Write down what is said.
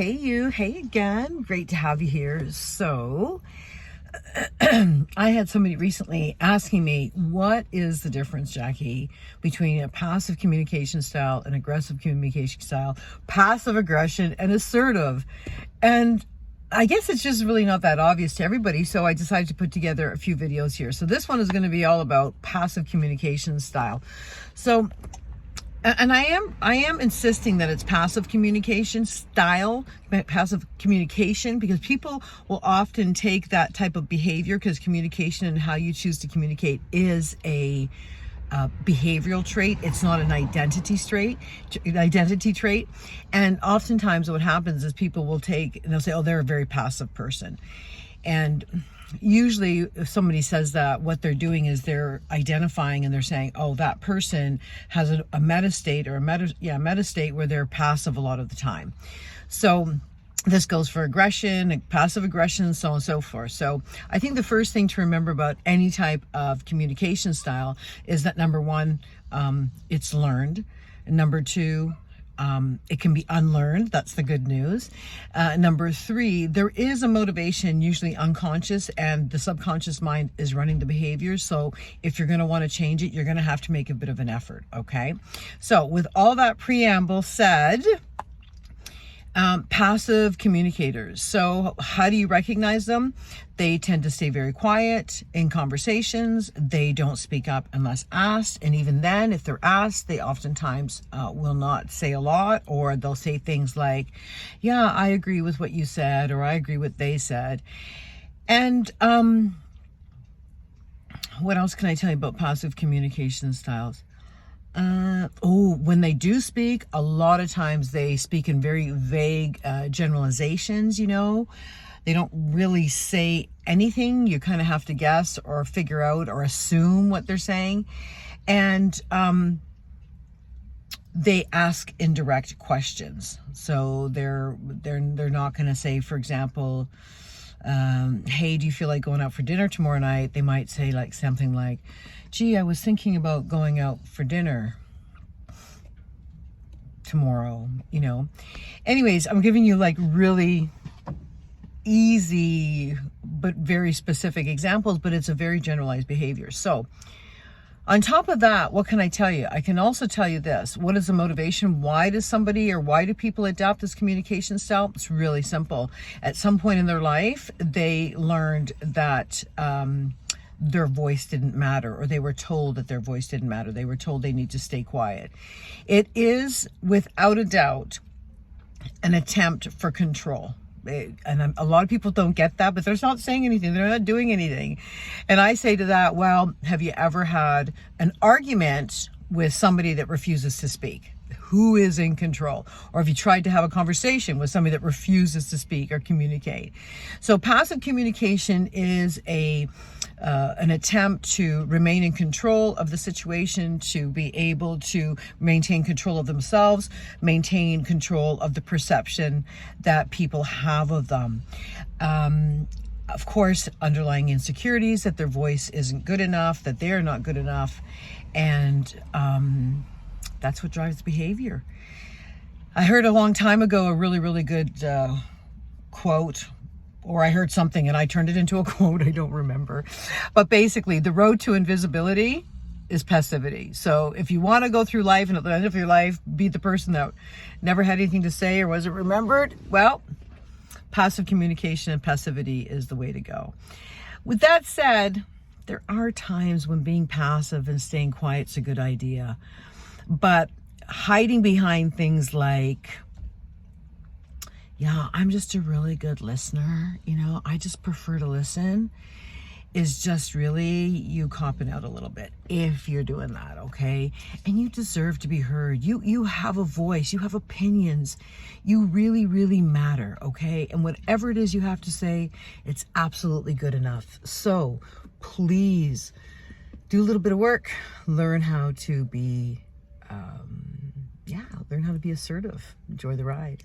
Hey you, hey again, great to have you here. So, I had somebody recently asking me, what is the difference, Jackie, between a passive communication style and aggressive communication style, passive aggression and assertive? And I guess it's just really not that obvious to everybody, so I decided to put together a few videos here. So this one is going to be all about passive communication style. So, and I am insisting that it's passive communication style, passive communication, because people will often take that type of behavior, because communication and how you choose to communicate is a behavioral trait. It's not an identity trait. And oftentimes what happens is people will take, and they'll say, oh, they're a very passive person. And usually if somebody says that, what they're doing is they're identifying and they're saying, oh, that person has a meta state or a meta state where they're passive a lot of the time. So this goes for aggression, passive aggression, so on and so forth. So I think the first thing to remember about any type of communication style is that number one, it's learned. And number two, it can be unlearned. That's the good news. Number three, there is a motivation, usually unconscious, and the subconscious mind is running the behavior. So if you're going to want to change it, you're going to have to make a bit of an effort. Okay. So with all that preamble said, passive communicators. So how do you recognize them? They tend to stay very quiet in conversations. They don't speak up unless asked. And even then, if they're asked, they oftentimes will not say a lot, or they'll say things like, yeah, I agree with what you said, or I agree with what they said. And what else can I tell you about passive communication styles? When they do speak, a lot of times they speak in very vague generalizations, They don't really say anything. You kind of have to guess or figure out or assume what they're saying. And they ask indirect questions. So they're not going to say, for example, hey, do you feel like going out for dinner tomorrow night? They might say like something like, gee, I was thinking about going out for dinner tomorrow, Anyways, I'm giving you like really easy but very specific examples, but it's a very generalized behavior. So on top of that, what can I tell you? I can also tell you this. What is the motivation? Why do people adopt this communication style? It's really simple. At some point in their life, they learned that their voice didn't matter, or they were told that their voice didn't matter. They were told they need to stay quiet. It is, without a doubt, an attempt for control. And a lot of people don't get that, but they're not saying anything. They're not doing anything. And I say to that, well, have you ever had an argument with somebody that refuses to speak? Who is in control? Or have you tried to have a conversation with somebody that refuses to speak or communicate? So passive communication is an attempt to remain in control of the situation, to be able to maintain control of themselves, maintain control of the perception that people have of them. Of course, underlying insecurities, that their voice isn't good enough, that they're not good enough. And that's what drives behavior. I heard a long time ago a really, really good quote, or I heard something and I turned it into a quote. I don't remember. But basically, the road to invisibility is passivity. So if you want to go through life and at the end of your life be the person that never had anything to say or wasn't remembered, well, passive communication and passivity is the way to go. With that said, there are times when being passive and staying quiet is a good idea. But hiding behind things like, yeah, I'm just a really good listener, I just prefer to listen, is just really you copping out a little bit if you're doing that, okay? And you deserve to be heard. You have a voice, you have opinions, you really, really matter, okay? And whatever it is you have to say, it's absolutely good enough. So please do a little bit of work, learn how to be assertive. Enjoy the ride.